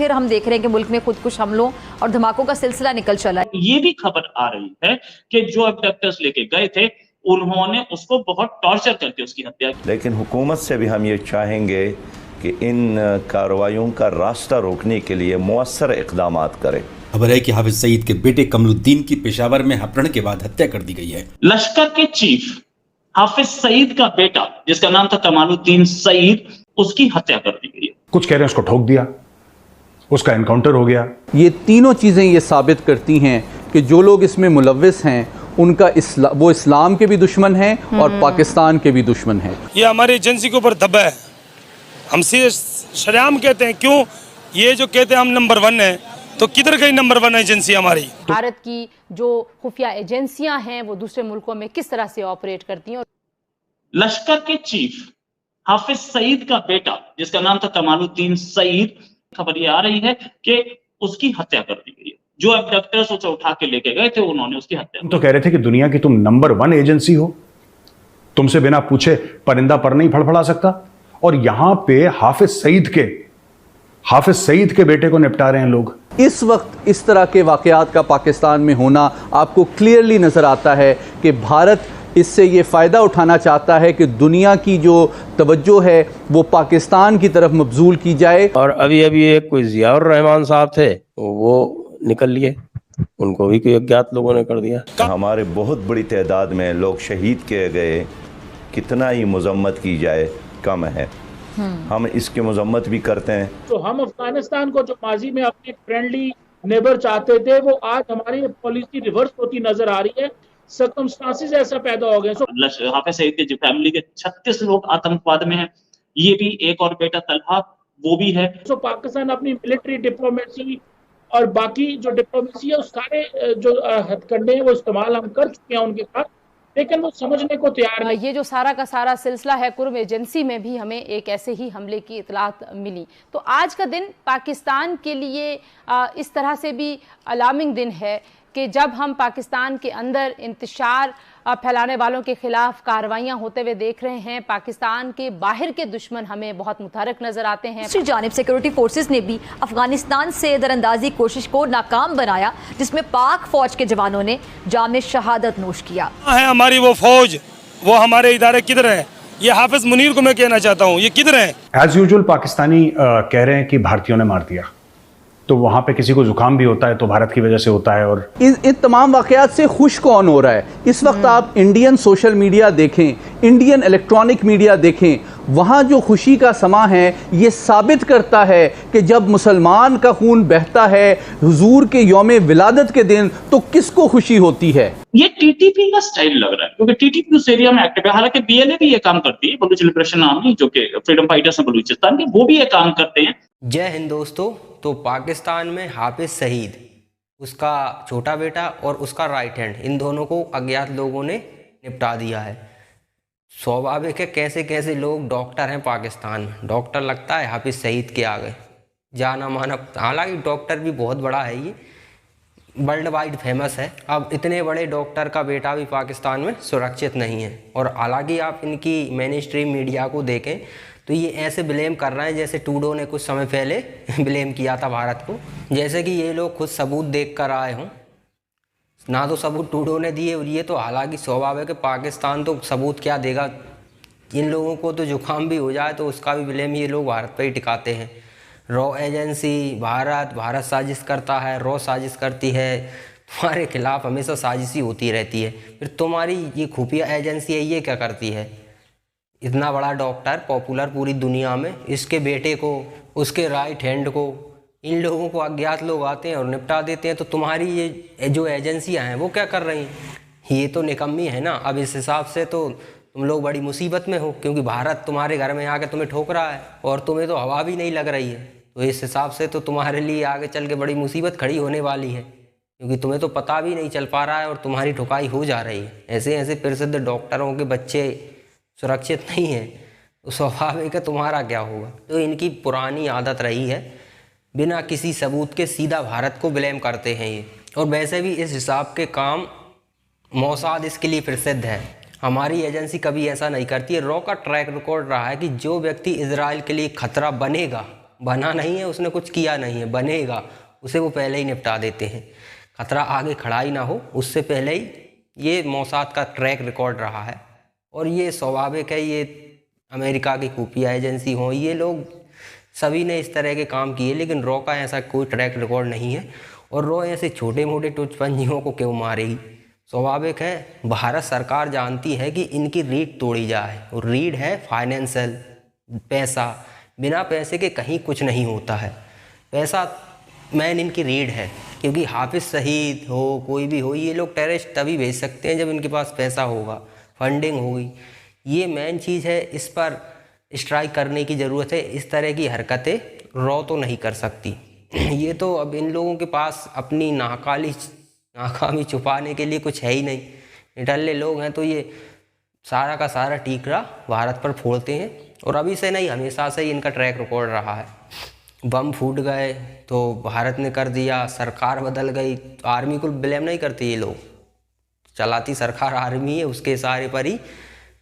फिर हम देख रहे हैं कि मुल्क में खुदकुश हमलों और धमाकों का सिलसिला निकल चला है। ये भी खबर आ रही है कि जो अबडक्टर्स लेके गए थे उन्होंने उसको बहुत टॉर्चर करके उसकी हत्या की। लेकिन हुकूमत से भी हम ये चाहेंगे कि इन कार्रवाइयों का रास्ता रोकने के लिए मुअस्सर इक़दामात करें। खबर है कि हाफिज सईद के बेटे कमरुद्दीन की पेशावर में अपहरण के बाद हत्या कर दी गई है। लश्कर के चीफ हाफिज सईद का बेटा जिसका नाम था कमालुद्दीन सईद, उसकी हत्या कर दी गई है। कुछ कह रहे हैं उसको ठोक दिया, उसका एनकाउंटर हो गया। ये तीनों चीज़ें ये साबित करती हैं कि जो लोग इसमें मुलव्विस हैं उनका वो इस्लाम के भी दुश्मन हैं और पाकिस्तान के भी दुश्मन हैं। ये हमारी एजेंसी के ऊपर दबा है। हम शरेआम कहते हैं, क्यों ये जो कहते हैं हम नंबर 1 है, तो किधर गई नंबर 1 एजेंसी हमारी? भारत की जो खुफिया एजेंसियां हैं वो दूसरे मुल्कों में किस तरह से ऑपरेट करती हैं। लश्कर के चीफ हाफिज सईद का बेटा जिसका नाम था कमालुद्दीन सईद, खबर ये आ रही है कि उसकी हत्या कर दी गई है। जो अबडक्टर्स उसे उठा के लेके गए थे उन्होंने उसकी हत्या। तो कह रहे थे कि दुनिया की तुम नंबर 1 एजेंसी हो, तुमसे बिना पूछे परिंदा पर नहीं फड़फड़ा सकता, और यहां पे हाफिज सईद के बेटे को निपटा रहे हैं लोग। इस वक्त इस तरह के वाकयात का पाकिस्तान में होना आपको क्लियरली नज़र आता है कि भारत इससे ये फ़ायदा उठाना चाहता है कि दुनिया की जो तवज्जो है वो पाकिस्तान की तरफ मबजूल की जाए। और अभी एक कोई ज़ियाउर रहमान साहब थे, वो निकल लिए, उनको भी कोई अज्ञात लोगों ने कर दिया। हमारे बहुत बड़ी तादाद में लोग शहीद किए गए, कितना ही मजम्मत की जाए कम है। हम इसकी मजम्मत भी करते हैं। तो हम अफगानिस्तान को जो माजी में अपने फ्रेंडली नेबर चाहते थे, वो आज हमारी पॉलिसी रिवर्स होती नजर आ रही है। सर्कमस्टांसेस ऐसा पैदा हो गए। हाफिज सईद के जो फैमिली के 36 लोग आतंकवाद में हैं, ये भी एक और बेटा तलहा वो भी है। तो पाकिस्तान अपनी मिलिट्री डिप्लोमेसी और बाकी जो डिप्लोमेसी है उस सारे जो हथकंडे हैं वो इस्तेमाल हम कर चुके हैं उनके पास, लेकिन वो समझने को तैयार नहीं। ये जो सारा का सारा सिलसिला है, कुर्म एजेंसी में भी हमें एक ऐसे ही हमले की इतलात मिली। तो आज का दिन पाकिस्तान के लिए इस तरह से भी अलार्मिंग दिन है कि जब हम पाकिस्तान के अंदर इंतशार फैलाने वालों के खिलाफ कार्रवाइयां होते हुए देख रहे हैं, पाकिस्तान के बाहर के दुश्मन हमें बहुत मुतहरक नजर आते हैं। दूसरी जानिब सिक्योरिटी फोर्सेस ने भी अफगानिस्तान से दरअंदाजी कोशिश को नाकाम बनाया, जिसमें पाक फौज के जवानों ने जामे शहादत नोश किया है। हमारी वो फौज, वो हमारे इदारे किधर है? ये हाफिज मुनीर को मैं कहना चाहता हूँ, ये किधर है? एज यूजुअल पाकिस्तानी कह रहे हैं कि भारतीयों ने मार दिया, तो वहां पे किसी को जुकाम भी होता है तो भारत की वजह से होता है। और इन तमाम वाकयात से खुश कौन हो रहा है? इस वक्त आप इंडियन सोशल मीडिया देखें, इंडियन इलेक्ट्रॉनिक मीडिया देखें, वहाँ जो खुशी का समा है ये साबित करता है कि जब मुसलमान का खून बहता है हुजूर के यौम विलादत के दिन, तो किसको खुशी होती है? ये टीटीपी का स्टाइल लग रहा है, क्योंकि टीटीपी उस एरिया में एक्टिव है। हालांकि बीएलए भी ये काम करती है, बलूच लिबरेशन आर्मी, जो कि फ्रीडम फाइटर्स हैं बलूचिस्तान के, वो भी ये काम करते हैं। जय हिंद दोस्तों। तो पाकिस्तान में हाफिज सईद, उसका छोटा बेटा और उसका राइट हैंड, इन दोनों को अज्ञात लोगों ने निपटा दिया है। स्वाभाविक है, कैसे कैसे लोग डॉक्टर हैं पाकिस्तान में, डॉक्टर लगता है हाफिज सईद के आगे जाना माना। हालांकि डॉक्टर भी बहुत बड़ा है, ये वर्ल्ड वाइड फेमस है। अब इतने बड़े डॉक्टर का बेटा भी पाकिस्तान में सुरक्षित नहीं है। और हालांकि आप इनकी मेन स्ट्रीम मीडिया को देखें तो ये ऐसे ब्लेम कर रहे हैं जैसे टूडो ने कुछ समय पहले ब्लेम किया था भारत को, जैसे कि ये लोग खुद सबूत देख कर आए हों। ना तो सबूत टूडो ने दिए, और ये तो हालांकि स्वाभाविक है, पाकिस्तान तो सबूत क्या देगा। इन लोगों को तो जुकाम भी हो जाए तो उसका भी ब्लेम ये लोग भारत पर ही टिकाते हैं। रॉ एजेंसी, भारत साजिश करता है, रॉ साजिश करती है, तुम्हारे खिलाफ हमेशा साजिश ही होती रहती है। फिर तुम्हारी ये खुफिया एजेंसी है, ये क्या करती है? इतना बड़ा डॉक्टर पॉपुलर पूरी दुनिया में, इसके बेटे को, उसके राइट हैंड को, इन लोगों को अज्ञात लोग आते हैं और निपटा देते हैं। तो तुम्हारी ये जो एजेंसियां हैं वो क्या कर रही हैं? ये तो निकम्मी है ना। अब इस हिसाब से तो तुम लोग बड़ी मुसीबत में हो, क्योंकि भारत तुम्हारे घर में आके तुम्हें ठोक रहा है और तुम्हें तो हवा भी नहीं लग रही है। तो इस हिसाब से तो तुम्हारे लिए आगे चल के बड़ी मुसीबत खड़ी होने वाली है, क्योंकि तुम्हें तो पता भी नहीं चल पा रहा है और तुम्हारी ठुकाई हो जा रही है। ऐसे ऐसे प्रसिद्ध डॉक्टरों के बच्चे सुरक्षित नहीं है, तो स्वाभाविक है तुम्हारा क्या होगा। तो इनकी पुरानी आदत रही है, बिना किसी सबूत के सीधा भारत को ब्लेम करते हैं ये। और वैसे भी इस हिसाब के काम मोसाद इसके लिए प्रसिद्ध है। हमारी एजेंसी कभी ऐसा नहीं करती है। रॉ का ट्रैक रिकॉर्ड रहा है कि जो व्यक्ति इजराइल के लिए खतरा बनेगा, बना नहीं है, उसने कुछ किया नहीं है, बनेगा, उसे वो पहले ही निपटा देते हैं। खतरा आगे खड़ा ही ना हो उससे पहले ही ये मोसाद का ट्रैक रिकॉर्ड रहा है। और ये स्वाभाविक है, ये अमेरिका की खुफिया एजेंसी हो, ये लोग सभी ने इस तरह के काम किए, लेकिन रॉ का ऐसा कोई ट्रैक रिकॉर्ड नहीं है। और रॉ ऐसे छोटे मोटे टुचपंजियों को क्यों मारेगी? स्वाभाविक है, भारत सरकार जानती है कि इनकी रीढ़ तोड़ी जाए, और रीढ़ है फाइनेंशियल, पैसा। बिना पैसे के कहीं कुछ नहीं होता है, पैसा मैन इनकी रीढ़ है। क्योंकि हाफिज सईद हो, कोई भी हो, ये लोग टेररिस्ट तभी भेज सकते हैं जब इनके पास पैसा होगा, फंडिंग होगी। ये मेन चीज़ है, इस पर स्ट्राइक करने की ज़रूरत है। इस तरह की हरकतें रॉ तो नहीं कर सकती। ये तो अब इन लोगों के पास अपनी नाकामी छुपाने के लिए कुछ है ही नहीं, निठल्ले लोग हैं, तो ये सारा का सारा टीकरा भारत पर फोड़ते हैं। और अभी से नहीं, हमेशा से ही इनका ट्रैक रिकॉर्ड रहा है। बम फूट गए तो भारत ने कर दिया, सरकार बदल गई, आर्मी को ब्लेम नहीं करते ये लोग, चलाती सरकार आर्मी है, उसके इशारे पर ही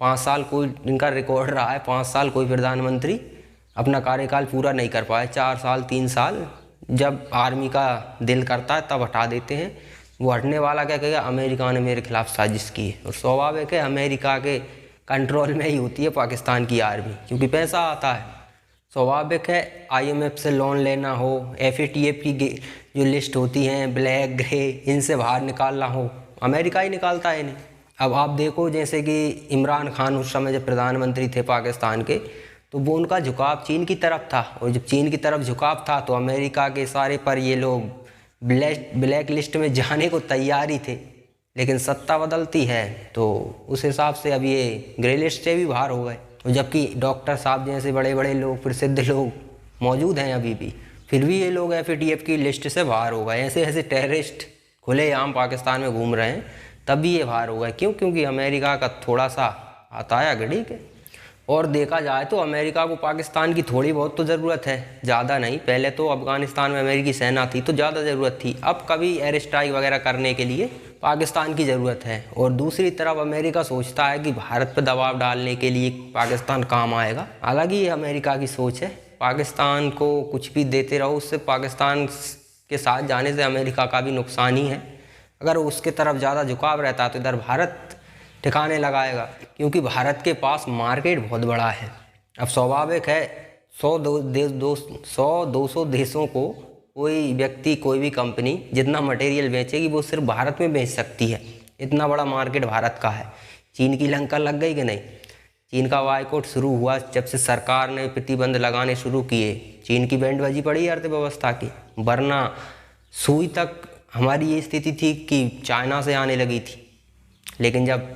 5 साल कोई इनका रिकॉर्ड रहा है, 5 साल कोई प्रधानमंत्री अपना कार्यकाल पूरा नहीं कर पाए। 4 साल 3 साल जब आर्मी का दिल करता है तब हटा देते हैं। वो हटने वाला क्या कहेगा, अमेरिका ने मेरे खिलाफ साजिश की है। और स्वाभाविक है, अमेरिका के कंट्रोल में ही होती है पाकिस्तान की आर्मी, क्योंकि पैसा आता है। स्वाभाविक है, IMF से लोन लेना हो, FATF की जो लिस्ट होती हैं ब्लैक ग्रे, इनसे बाहर निकालना हो, अमेरिका ही निकालता है इन्हें। अब आप देखो, जैसे कि इमरान खान उस समय जब प्रधानमंत्री थे पाकिस्तान के, तो वो उनका झुकाव चीन की तरफ था, और जब चीन की तरफ झुकाव था तो अमेरिका के इशारे पर ये लोग ब्लैक लिस्ट में जाने को तैयार ही थे। लेकिन सत्ता बदलती है तो उस हिसाब से अब ये ग्रे लिस्ट से भी बाहर हो गए। और जबकि डॉक्टर साहब जैसे बड़े बड़े लोग, प्रसिद्ध लोग मौजूद हैं अभी भी, फिर भी ये लोग FATF की लिस्ट से बाहर हो गए। ऐसे ऐसे टेररिस्ट खुलेआम पाकिस्तान में घूम रहे हैं, तब भी ये बाहर हो गए। क्यों? क्योंकि अमेरिका का थोड़ा सा हताया घड़ी के। और देखा जाए तो अमेरिका को पाकिस्तान की थोड़ी बहुत तो ज़रूरत है, ज़्यादा नहीं। पहले तो अफ़गानिस्तान में अमेरिकी सेना थी तो ज़्यादा ज़रूरत थी, अब कभी एयर स्ट्राइक वगैरह करने के लिए पाकिस्तान की ज़रूरत है। और दूसरी तरफ अमेरिका सोचता है कि भारत पर दबाव डालने के लिए पाकिस्तान काम आएगा। हालांकि ये अमेरिका की सोच है, पाकिस्तान को कुछ भी देते रहो, उससे पाकिस्तान के साथ जाने से अमेरिका का भी नुकसान ही है। अगर उसके तरफ ज़्यादा झुकाव रहता तो इधर भारत ठिकाने लगाएगा, क्योंकि भारत के पास मार्केट बहुत बड़ा है। अब स्वाभाविक है, 100-200 देशों को कोई व्यक्ति, कोई भी कंपनी जितना मटेरियल बेचेगी वो सिर्फ भारत में बेच सकती है। इतना बड़ा मार्केट भारत का है। चीन की लंका लग गई कि नहीं? चीन का बायकॉट शुरू हुआ जब से सरकार ने प्रतिबंध लगाने शुरू किए, चीन की बैंड बजी पड़ी अर्थव्यवस्था की। वरना सुई तक हमारी ये स्थिति थी कि चाइना से आने लगी थी, लेकिन जब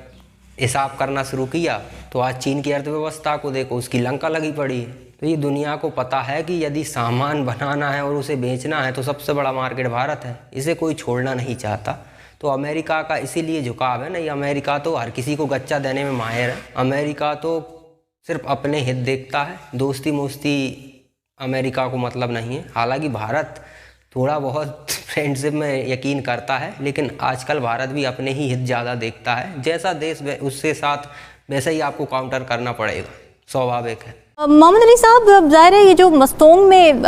हिसाब करना शुरू किया तो आज चीन की अर्थव्यवस्था को देखो, उसकी लंका लगी पड़ी है। तो ये दुनिया को पता है कि यदि सामान बनाना है और उसे बेचना है तो सबसे बड़ा मार्केट भारत है, इसे कोई छोड़ना नहीं चाहता। तो अमेरिका का इसीलिए झुकाव है। नहीं, अमेरिका तो हर किसी को गच्चा देने में माहिर है। अमेरिका तो सिर्फ अपने हित देखता है, दोस्ती मोस्ती अमेरिका को मतलब नहीं है। हालांकि भारत थोड़ा बहुत फ्रेंडशिप में यकीन करता है, लेकिन आजकल भारत भी अपने ही हित ज़्यादा देखता है। जैसा देश उसके साथ वैसे ही आपको काउंटर करना पड़ेगा, स्वाभाविक है। मोहम्मद अली साहब, जाहिर है ये जो मस्तोंग में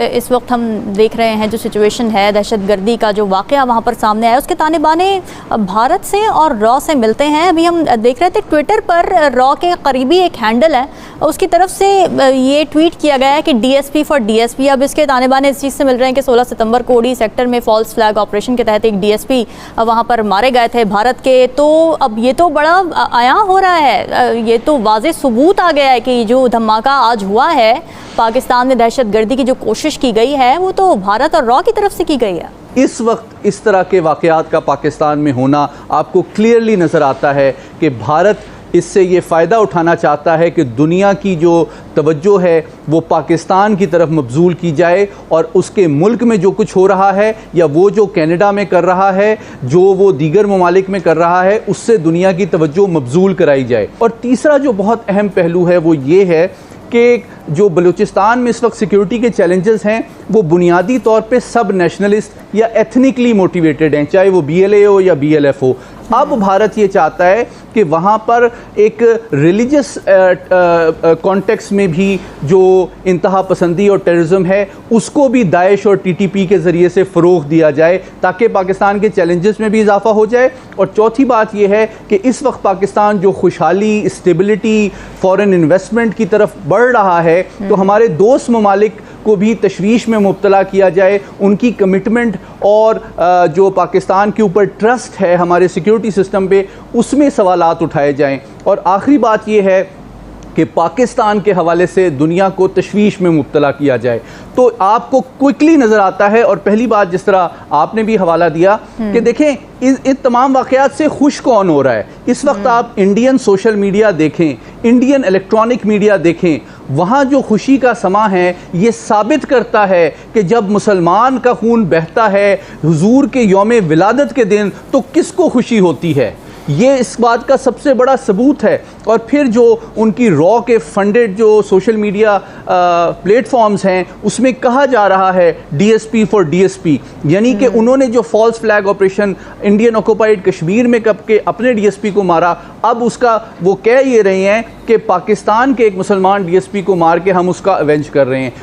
इस वक्त हम देख रहे हैं जो सिचुएशन है, दहशतगर्दी का जो वाक़या वहाँ पर सामने आया, उसके ताने बाने भारत से और रॉ से मिलते हैं। अभी हम देख रहे थे ट्विटर पर रॉ के करीबी एक हैंडल है, उसकी तरफ से ये ट्वीट किया गया है कि DSP फॉर DSP। अब इसके ताने बाने इस चीज़ से मिल रहे हैं कि 16 सितंबर को उड़ी सेक्टर में फॉल्स फ्लैग ऑपरेशन के तहत एक DSP वहाँ पर मारे गए थे भारत के। तो अब ये तो बड़ा आया हो रहा है, ये तो वाज़ेह सबूत आ गया है कि जो धमाका आज हुआ है पाकिस्तान में दहशतगर्दी की जो कोशिश की गई है वो तो भारत और रॉ की तरफ से की गई है। इस वक्त इस तरह के वाक़यात का पाकिस्तान में होना आपको क्लियरली नज़र आता है कि भारत इससे ये फ़ायदा उठाना चाहता है कि दुनिया की जो तवज्जो है वो पाकिस्तान की तरफ मबजूल की जाए, और उसके मुल्क में जो कुछ हो रहा है या वो जो कनाडा में कर रहा है, जो वो दीगर ममालिक में कर रहा है, उससे दुनिया की तवज्जो मबजूल कराई जाए। और तीसरा जो बहुत अहम पहलू है वो ये है कि जो बलूचिस्तान में इस वक्त सिक्योरिटी के चैलेंजेस हैं वो बुनियादी तौर पे सब नेशनलिस्ट या एथनिकली मोटिवेटेड हैं, चाहे वो BLA हो या BLF हो। अब भारत ये चाहता है कि वहाँ पर एक रिलीजियस कॉन्टेक्स्ट में भी जो इंतहा पसंदी और टेररिज्म है उसको भी दाइश और टीटीपी के ज़रिए से फ़रोग़ दिया जाए ताकि पाकिस्तान के चैलेंजेस में भी इजाफा हो जाए। और चौथी बात यह है कि इस वक्त पाकिस्तान जो खुशहाली, स्टेबिलिटी, फ़ॉरेन इन्वेस्टमेंट की तरफ बढ़ रहा है, तो हमारे दोस्त ममालिक को भी तशवीश में मुब्तला किया जाए, उनकी कमिटमेंट और जो पाकिस्तान के ऊपर ट्रस्ट है हमारे सिक्योरिटी सिस्टम पे, उसमें सवालात उठाए जाएं। और आखिरी बात यह है कि पाकिस्तान के हवाले से दुनिया को तशवीश में मुब्तला किया जाए। तो आपको क्विकली नज़र आता है, और पहली बात जिस तरह आपने भी हवाला दिया कि देखें इन तमाम वाक़यात से खुश कौन हो रहा है। इस वक्त आप इंडियन सोशल मीडिया देखें, इंडियन इलेक्ट्रॉनिक मीडिया देखें, वहाँ जो खुशी का समा है ये साबित करता है कि जब मुसलमान का खून बहता है हुजूर के यौम विलादत के दिन तो किसको खुशी होती है, ये इस बात का सबसे बड़ा सबूत है। और फिर जो उनकी रॉ के फंडेड जो सोशल मीडिया प्लेटफॉर्म्स हैं उसमें कहा जा रहा है DSP फॉर DSP, यानी कि उन्होंने जो false flag operation Indian occupied Kashmir में कब के अपने DSP को मारा, अब उसका वो कह ये रहे हैं कि पाकिस्तान के एक मुसलमान DSP को मार के हम उसका अवेंज कर रहे हैं।